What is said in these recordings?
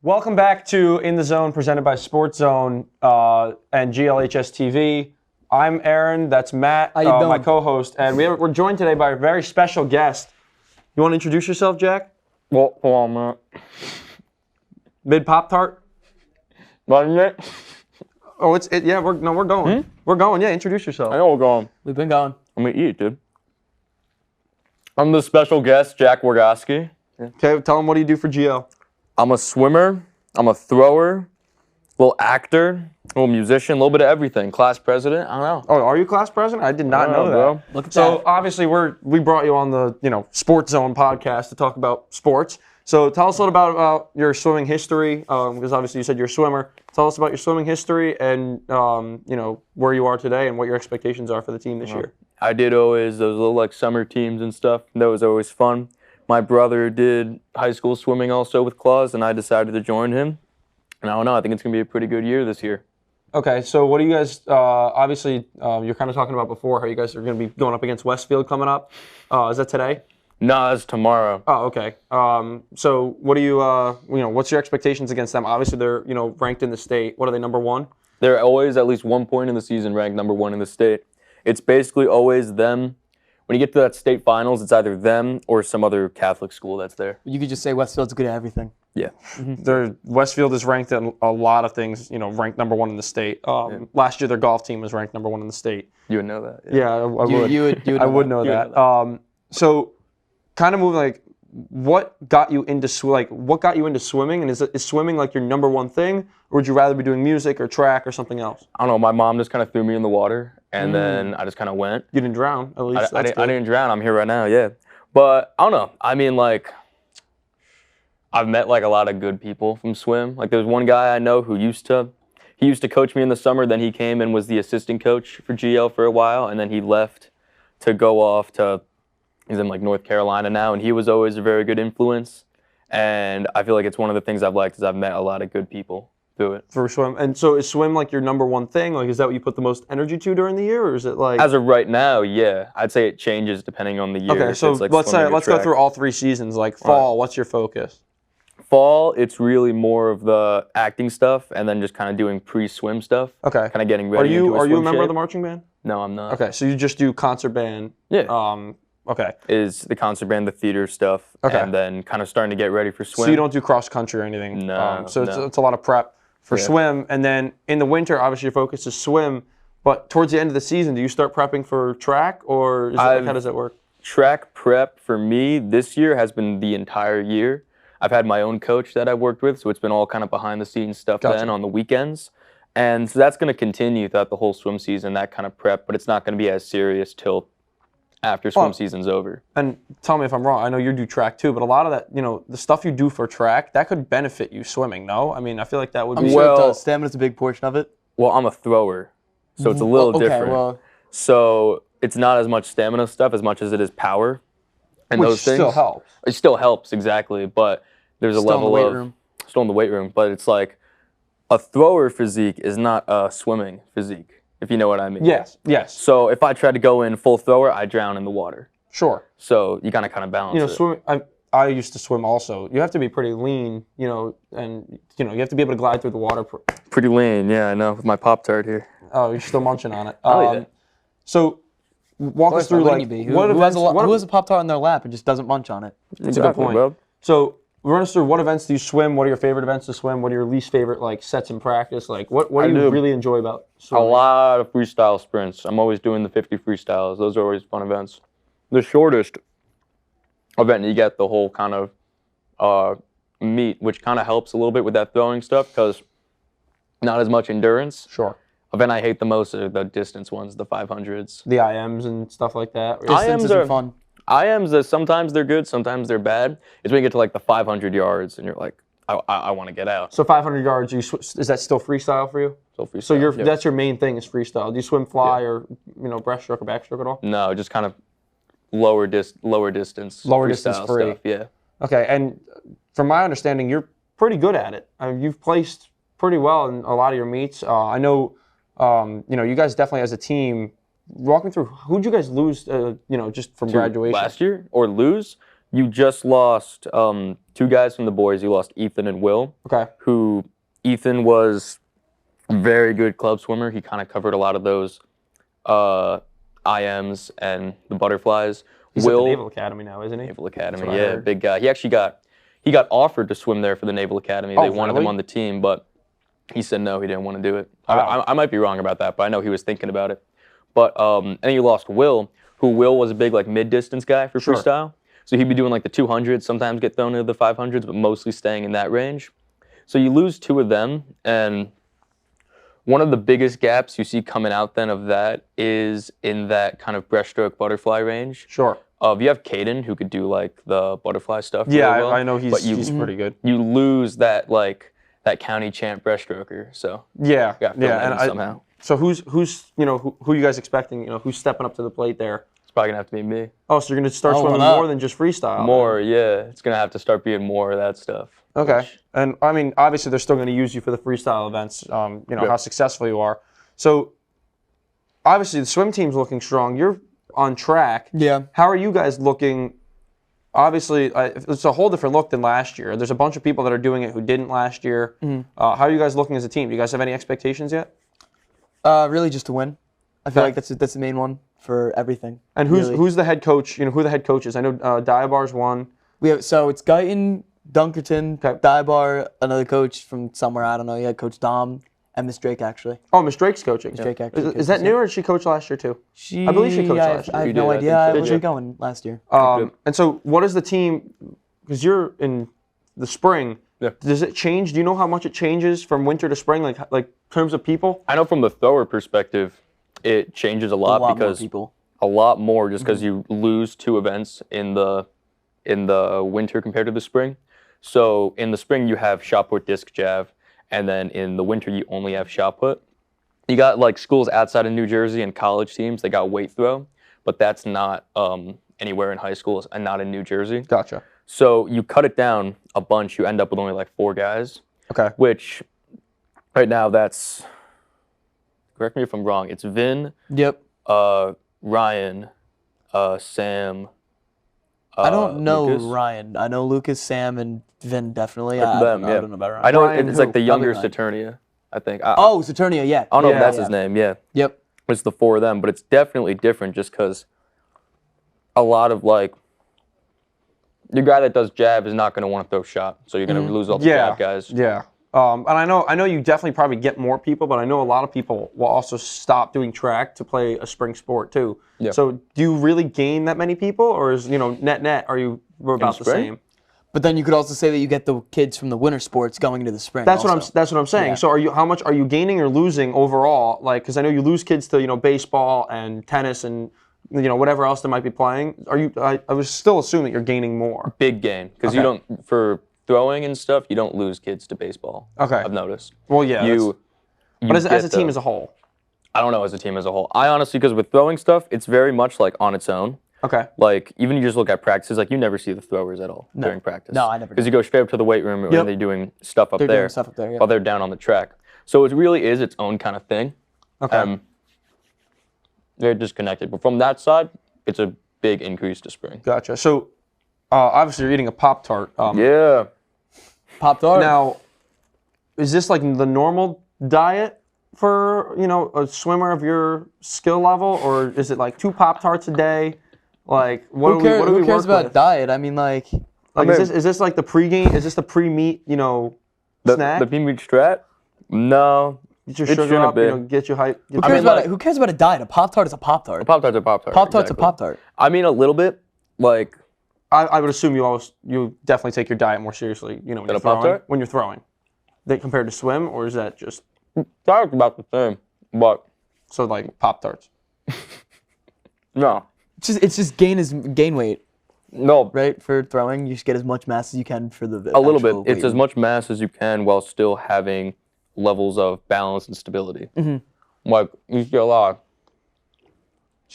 Welcome back to In the Zone, presented by Sports Zone and GLHS TV. I'm Aaron. That's Matt, my co-host, and we're joined today by a very special guest. You want to introduce yourself, Jack? Well, hold on, Matt. Mid Pop-Tart? Wasn't it? Oh, yeah. We're going. We're going. Yeah, introduce yourself. I know we're going. We've been going. I'm gonna eat, dude. I'm the special guest, Jack Wargoski. Okay, tell them what do you do for GL? I'm a swimmer. I'm a thrower. A little actor. A little musician. A little bit of everything. Class president. I don't know. Oh, are you class president? I did not know that. Bro. Look at So that. obviously we brought you on the Sports Zone podcast to talk about sports. So tell us a little about your swimming history, because obviously you said you're a swimmer. Tell us about your swimming history and where you are today and what your expectations are for the team this year. I did always those little like summer teams and stuff. That was always fun. My brother did high school swimming also with Claus, and I decided to join him. And I don't know. I think it's gonna be a pretty good year this year. Okay, so what do you guys? Obviously, you're kind of talking about before how you guys are going to be going up against Westfield coming up. Is that today? No, that's tomorrow. Oh, okay. So what do you? What's your expectations against them? Obviously, they're ranked in the state. What are they, number one? They're always at least 1 point in the season ranked number 1 in the state. It's basically always them. When you get to that state finals, it's either them or some other Catholic school that's there. You could just say Westfield's good at everything. Yeah. Westfield is ranked at a lot of things. Ranked number 1 in the state. Last year, their golf team was ranked number 1 in the state. You would know that. Yeah, I would. You would I would know that. So, kind of moving what got you into swimming, and is swimming like your number one thing, or would you rather be doing music or track or something else? I don't know. My mom just kind of threw me in the water, and then I just kind of went. You didn't drown, at least. I didn't drown. I'm here right now. Yeah, but I don't know. I mean, I've met a lot of good people from swim. There's one guy I know who used to coach me in the summer. Then he came and was the assistant coach for GL for a while, and then he left to go off to. He's in North Carolina now, and he was always a very good influence. And I feel like it's one of the things I've liked is I've met a lot of good people through it. For swim, and so is swim your number one thing? Is that what you put the most energy to during the year, or is it As of right now, yeah, I'd say it changes depending on the year. Okay, so let's go through all 3 seasons. Fall, what's your focus? Fall, it's really more of the acting stuff, and then just kind of doing pre-swim stuff. Okay. Kind of getting ready. Are you a member of the marching band? No, I'm not. Okay, so you just do concert band. Yeah. Okay. Is the concert band, the theater stuff, and then kind of starting to get ready for swim. So you don't do cross country or anything? No. It's a lot of prep for swim, and then in the winter, obviously your focus is swim. But towards the end of the season, do you start prepping for track, or how does that work? Track prep for me this year has been the entire year. I've had my own coach that I've worked with, so it's been all kind of behind the scenes stuff then on the weekends. And so that's going to continue throughout the whole swim season, that kind of prep, but it's not going to be as serious till after swim season's over. And tell me if I'm wrong. I know you do track too, but a lot of that, the stuff you do for track, that could benefit you swimming, no? I mean, I feel like that would be... I'm sure it does. Stamina's a big portion of it. Well, I'm a thrower, so it's a little different. Well, so it's not as much stamina stuff as much as it is power and which those things. Still helps. It still helps, exactly, but there's a level of... Still in the weight room, but it's a thrower physique is not a swimming physique. If you know what I mean. Yes. So if I tried to go in full thrower, I drown in the water. Sure. So you gotta kind of balance it. Swimming. I used to swim also. You have to be pretty lean, and you have to be able to glide through the water. Pretty lean, yeah, I know, with my Pop-Tart here. Oh, you're still munching on it. Yeah. So walk us through who has a Pop-Tart on their lap and just doesn't munch on it? That's a good point. Bro. So run us through what events do you swim? What are your favorite events to swim? What are your least favorite sets in practice? What do you really enjoy about swimming? A lot of freestyle sprints. I'm always doing the 50 freestyles. Those are always fun events. The shortest event, you get the whole kind of meet, which kind of helps a little bit with that throwing stuff because not as much endurance. Sure. Event I hate the most are the distance ones, the 500s. The IMs and stuff like that. Distances are fun. IMs, sometimes they're good, sometimes they're bad. It's when you get to the 500 yards and you're like, I want to get out. So 500 yards, is that still freestyle for you? Still freestyle. So that's your main thing is freestyle. Do you swim fly or breaststroke or backstroke at all? No, just kind of lower distance. Lower distance free. Stuff, yeah. Okay, and from my understanding, you're pretty good at it. You've placed pretty well in a lot of your meets. I know, you guys definitely as a team. Walk me through, who'd you guys lose, just from graduation? Last year? Or lose? You just lost 2 guys from the boys. You lost Ethan and Will. Okay. Who Ethan was a very good club swimmer. He kind of covered a lot of those IMs and the butterflies. He's at the Naval Academy now, isn't he? Naval Academy, That's what I yeah, heard. big guy. He actually got offered to swim there for the Naval Academy. They wanted him really? on the team, but he said no, he didn't want to do it. Wow. I might be wrong about that, but I know he was thinking about it. But and then you lost Will, who was a big like mid-distance guy for Sure. freestyle. So he'd be doing like the 200s, sometimes get thrown into the 500s, but mostly staying in that range. So you lose 2 of them, and one of the biggest gaps you see coming out then of that is in that kind of breaststroke butterfly range. Sure. You have Caden, who could do like the butterfly stuff. Yeah, really well, I know but he's pretty good. You lose that that county champ breaststroker. So Yeah, yeah, and somehow so who's who you guys expecting? Who's stepping up to the plate there? it's probably gonna have to be me. Oh, so you're gonna start swimming what up? more than just freestyle. More, yeah. It's gonna have to start being more of that stuff. Okay, and I mean, obviously, they're still going to use you for the freestyle events. Yeah. How successful you are. So, obviously, the swim team's looking strong. You're on track. Yeah. How are you guys looking? Obviously, it's a whole different look than last year. There's a bunch of people that are doing it who didn't last year. How are you guys looking as a team? Do you guys have any expectations yet? Really just to win. I feel Okay. like that's the main one for everything. And who's the head coach? Who the head coach is? I know Diabar's one. So it's Guyton, Dunkerton, Okay. Daibar, another coach from somewhere, I don't know yet, Coach Dom, and Miss Drake actually. Oh, Miss Drake's coaching. Miss Drake actually Is that coaches, new, or did she coach last year too? I believe she coached last year. I have You no did, I idea. think I so. wasn't going last year. And so, what is the team? Because you're in the spring. Yeah. Does it change? Do you know how much it changes from winter to spring, like terms of people? I know from the thrower perspective, it changes a lot, A lot more because people. a lot more just because you lose 2 events in the winter compared to the spring. So in the spring you have shot put, disc jav, and then in the winter you only have shot put. You got like schools outside of New Jersey and college teams that got weight throw, but that's not anywhere in high schools and not in New Jersey. Gotcha. So you cut it down a bunch, you end up with only like 4 guys, Okay. which right now that's, correct me if I'm wrong, it's Vin, Yep. Ryan, Sam. I don't know Lucas. Ryan. I know Lucas, Sam, and Vin definitely. Like I them, don't know, yeah. I don't know about Ryan. I know Ryan it's who? like the younger Ryan. Saturnia, I think. Oh, Saturnia, yeah. I don't know Yeah. if that's his name. Yeah, Yep. it's the 4 of them, but it's definitely different just because a lot of like your guy that does jab is not going to want to throw shot, so you're going to lose all the jab guys. Yeah. And I know you definitely probably get more people, but I know a lot of people will also stop doing track to play a spring sport too. Yeah. So do you really gain that many people, or is net we're about the spring? same? But then you could also say that you get the kids from the winter sports going into the spring. That's also. what I'm saying. Yeah. So how much are you gaining or losing overall? Like, because I know you lose kids to baseball and tennis and whatever else they might be playing. I was still assuming you're gaining more. Big gain because you Okay. don't, for throwing and stuff, you don't lose kids to baseball. Okay. I've noticed. Well, yeah. You But as a get team the- as a whole. I don't know as a team as a whole. I honestly, because with throwing stuff, it's very much like on its own. Okay. Like, even you just look at practices, like, you never see the throwers at all during practice. No, I never do. Because you go straight up to the weight room Yep. and they're doing stuff up They're there doing stuff up there, yeah. while they're down on the track. So it really is its own kind of thing. Okay. They're disconnected. But from that side, it's a big increase to spring. Gotcha. So obviously you're eating a Pop-Tart. Yeah. Pop Tart. Now, is this like the normal diet for a swimmer of your skill level, or is it like 2 Pop-Tarts a day? Like what who do cares, we, what do we who cares work about with? diet? I mean, like, Like I mean- is this like the pregame? Is this the pre-meat snack? The Pink Strat? No. Get your it sugar shouldn't up, be. get you hype. who Get cares you- about like- it? Who cares about a diet? A Pop Tart is a Pop Tart. Pop-Tarts are Pop-Tarts. Pop Tart's a exactly. Pop Tart. I mean, a little bit. Like, I would assume you definitely take your diet more seriously. When Than you're a throwing. Pop-Tart? When you're throwing, compared to swim, or is that just diet's about the same. But, so like Pop-Tarts? no. It's just gain weight, No, right? For throwing, you just get as much mass as you can for the a little bit. actual It's weight. as much mass as you can while still having levels of balance and stability. Like, you see a lot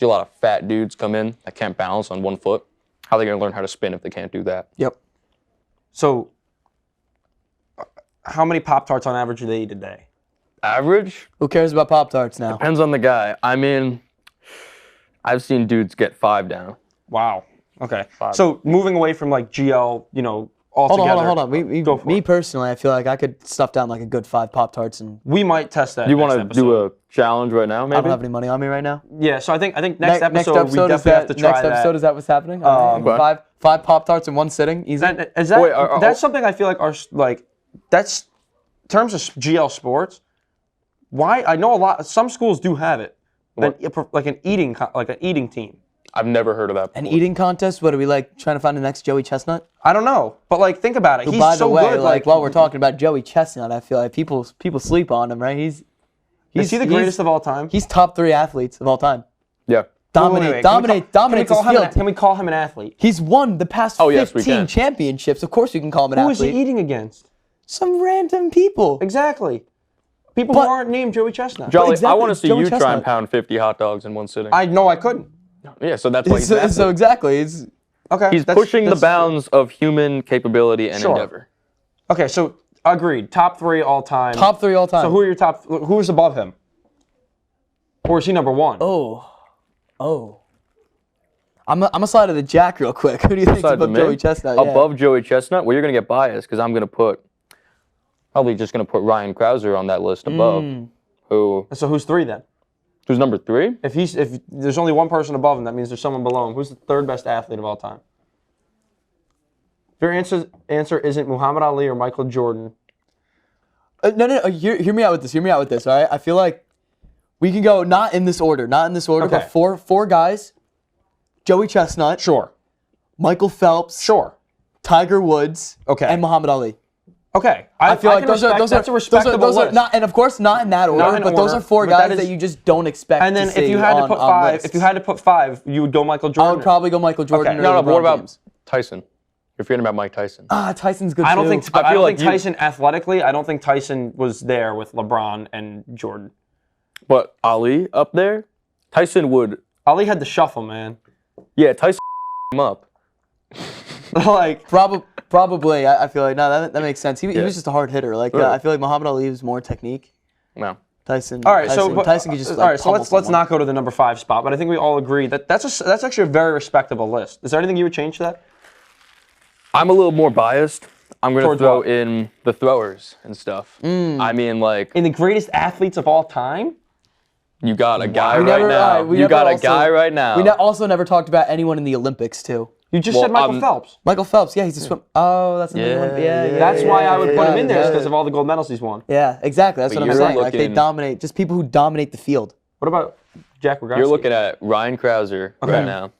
of fat dudes come in that can't balance on one foot. How are they going to learn how to spin if they can't do that? Yep. So, how many Pop-Tarts on average do they eat a day? Average? Who cares about Pop Tarts now? Depends on the guy. I mean, I've seen dudes get 5 down. Wow. Okay. 5. So moving away from like GL, altogether. Hold on. Me personally, I feel like I could stuff down like a good 5 Pop-Tarts, and We might test that. Do you want want to do a challenge right now, I maybe? don't have any money on me right now. Yeah. So I think next episode we is definitely have to try next episode is that what's happening? Okay. Five Pop-Tarts in one sitting, easy. Is that Wait, that's something I feel like that's in terms of GL sports. Why I know some schools do have it, like an eating team. I've never heard of that before. An eating contest? What are we like trying to find the next Joey Chestnut? I don't know, but like think about it. Who, He's by the so way, good. like while we're talking about Joey Chestnut, I feel like people sleep on him, right? Is he the greatest of all time? He's top 3 athletes of all time. Yeah. Dominate this field. Can we call him an athlete? He's won the past yes, we 15 can. championships. Of course, you can call him an Who athlete. is he eating against? Some random people. Exactly. People But- who aren't named Joey Chestnut. Jolly, I exactly, want to see Joey you try Chestnut. and pound 50 hot dogs in one sitting. I know I couldn't. Yeah, so that's why he's an So athlete. exactly, Okay. He's pushing the bounds of human capability and Sure. endeavor. Okay, so agreed. Top 3 all time. top 3 all time. So who are your top? Who's above him? Or is he number 1? Oh. I'm gonna slide to the Jack real quick. Who do you think Aside above to me, Joey Chestnut? Yeah. Above Joey Chestnut? Well, you're going to get biased because I'm going to probably just going to put Ryan Krauser on that list above. So who's 3 then? Who's number 3? If there's only one person above him, that means there's someone below him. Who's the 3rd best athlete of all time? If your answer isn't Muhammad Ali or Michael Jordan. No. Hear me out with this. All right. I feel like we can go not in this order, Okay. but four guys: Joey Chestnut, Sure. Michael Phelps, Sure. Tiger Woods, Okay. and Muhammad Ali. Okay. I feel like that's a respectable those are list. not, and of course not in that order, Not in but those order, are 4 but that guys that is- you just don't expect. And then to if see you had to on- put on 5, lists. if you had to put 5, you would go Michael Jordan. I would probably go Michael Jordan. Okay. Or No, but what LeBron about James. Tyson? You're forgetting about Mike Tyson. Tyson's good I too. don't think I I feel don't like think Tyson athletically. I don't think Tyson was there with LeBron and Jordan. But Ali up there? Tyson would... Ali had the shuffle, man. Yeah, Tyson him up. Like Probably, I feel like that makes sense. He was just a hard hitter. Like Really? I feel like Muhammad Ali was more technique. No. Tyson. all right, Tyson could just like all right. So pummel let's someone. not go to the number 5 spot. But I think we all agree that's actually a very respectable list. Is there anything you would change to that? I'm a little more biased. I'm going to Towards throw what? in the throwers and stuff. I mean, like, In the greatest athletes of all time? you got a guy We right never- now. we You never got a also- guy right now. We also never talked about anyone in the Olympics too. You just Well, said Michael Phelps. Michael Phelps, yeah, he's a swim. Oh, that's in the Olympics. Yeah. That's why I would put him in there yeah. because of all the gold medals he's won. Yeah, exactly. That's But what I'm you're saying. Like they looking- dominate, just people who dominate the field. What about Jack Rogowski? You're looking at Ryan Krauser right now.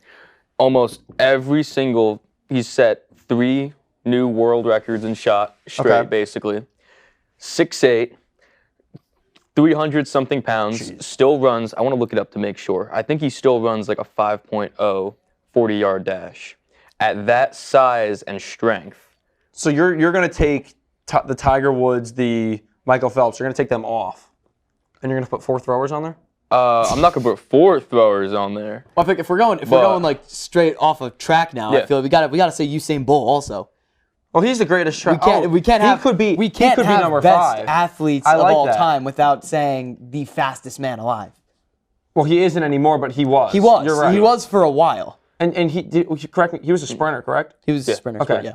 Almost every single, he's set 3 new world records in shot straight, Okay. basically. 6'8", 300-something pounds, still runs, I want to look it up to make sure. I think he still runs like a 5.0 40-yard dash. At that size and strength. So you're going to take the Tiger Woods, the Michael Phelps. You're going to take them off, and you're going to put 4 throwers on there. I'm not going to put 4 throwers on there. Well, I think if we're going like straight off of track now, I Yeah. feel we gotta say Usain Bolt also. Well, he's the greatest. We can't have number best 5. athletes I of like all that. time without saying the fastest man alive. Well, he isn't anymore, but he was. He was. You're right. He was for a while. And correct me. He was a sprinter, correct? He was a sprinter. Okay.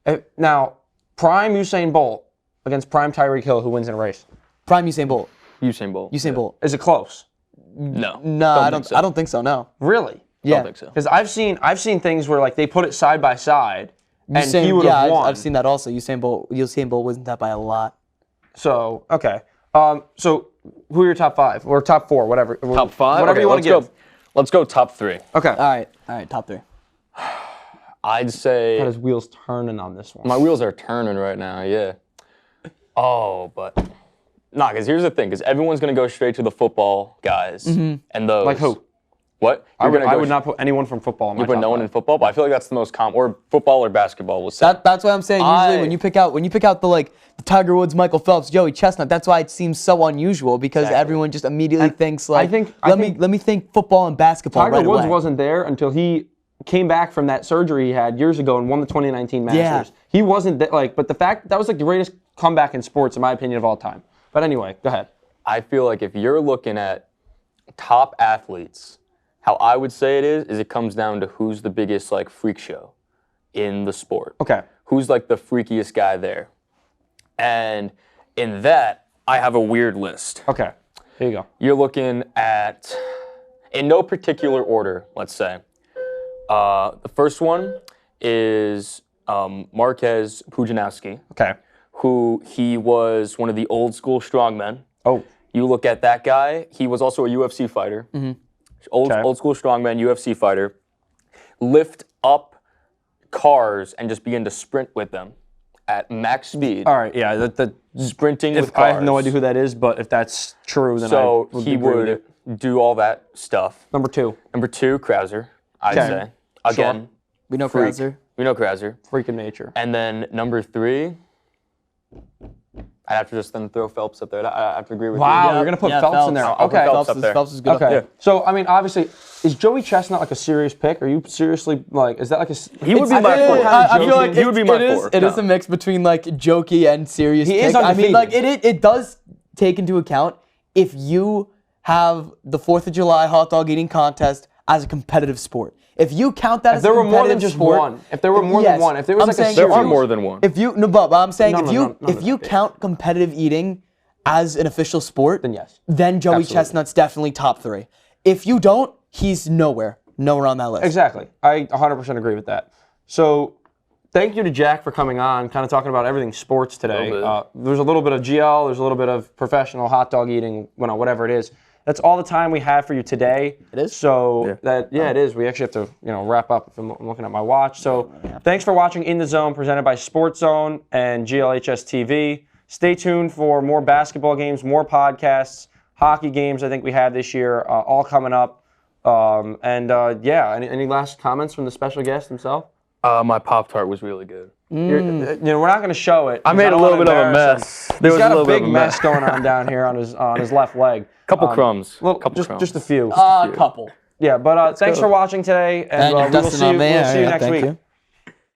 Yeah. Now, prime Usain Bolt against prime Tyreek Hill, who wins in a race? Prime Usain Bolt. Usain Bolt. Usain Bolt. Is it close? No. No, I think don't. so. I don't think so. No. Really? Yeah. Don't think so. Because I've seen things where like they put it side by side, and Usain- he would have yeah, won. I've seen that also. Usain Bolt wasn't that by a lot. So okay. So who are your top 5 or top 4, whatever? Top 5? Whatever Okay, you want to let's give. go. Let's go top 3. Okay. All right, top 3. I'd say... Got his wheels turning on this one. My wheels are turning right now, yeah. Oh, but... Nah, because here's the thing, because everyone's going to go straight to the football guys. And those... Like who? What? I would not put anyone from football in my You put top no one 5. in football, but I feel like that's the most common, or football or basketball. We'll say. That's what I'm saying. Usually, when you pick out the Tiger Woods, Michael Phelps, Joey Chestnut, that's why it seems so unusual because Exactly. everyone just immediately thinks like, I let me think football and basketball Tiger right Woods away. wasn't there until he came back from that surgery he had years ago and won the 2019 Masters. Yeah. He wasn't but the fact that was like the greatest comeback in sports, in my opinion, of all time. But anyway, go ahead. I feel like if you're looking at top athletes how I would say it is it comes down to who's the biggest like freak show in the sport. Okay. Who's like the freakiest guy there? And in that, I have a weird list. Okay. Here you go. You're looking at, in no particular order, let's say. The first one is Marquez Pujanowski, Okay. who he was one of the old school strongmen. Oh. You look at that guy, he was also a UFC fighter. Old school strongman, UFC fighter. Lift up cars and just begin to sprint with them at max speed. All right. Yeah. Sprinting with cars. I have no idea who that is, but if that's true, then So I would he agree with would it. do all that stuff. Number 2. Number 2, Krauser, I'd Okay. say. Again, We know freak. Krauser. We know Krauser. Freak of nature. And then number 3, I'd have to just then throw Phelps up there. I have to agree with Wow, you. you're gonna put Yeah, Phelps in there. I'll put Okay. Phelps up there. Phelps is good. Okay. Up there. So I mean, obviously, is Joey Chestnut like a serious pick? Are you seriously like? Is that like a? He would be I my feel- fourth. I feel like He would be my it is- fourth. It is a mix between like jokey and serious. He pick. is I mean, like undefeated. it does take into account if you have the 4th of July hot dog eating contest as a competitive sport. If you count that as there a were more than competitive just sport, one. If there were more yes, than one. If there was I'm like a saying There series. are more than one. If you no, but I'm saying No, if you count competitive eating as an official sport, Then yes. then Joey Absolutely. Chestnut's definitely top 3. If you don't, he's nowhere on that list. Exactly. I 100% agree with that. So, thank you to Jack for coming on, kind of talking about everything sports today. Little bit. There's a little bit of GL, there's a little bit of professional hot dog eating, whatever it is. That's all the time we have for you today. It is? So it is. We actually have to wrap up. If I'm looking at my watch. So thanks for watching In the Zone, presented by Sports Zone and GLHS TV. Stay tuned for more basketball games, more podcasts, hockey games. I think we have this year, all coming up. Any last comments from the special guest himself? My Pop-Tart was really good. We're not going to show it. I made a little bit of a mess. He's got a big mess going on down here on his left leg. Couple crumbs. Just a few. A couple. Yeah, but thanks for watching today, and Thank you, we will Dustin, see you on there. next Thank week. you.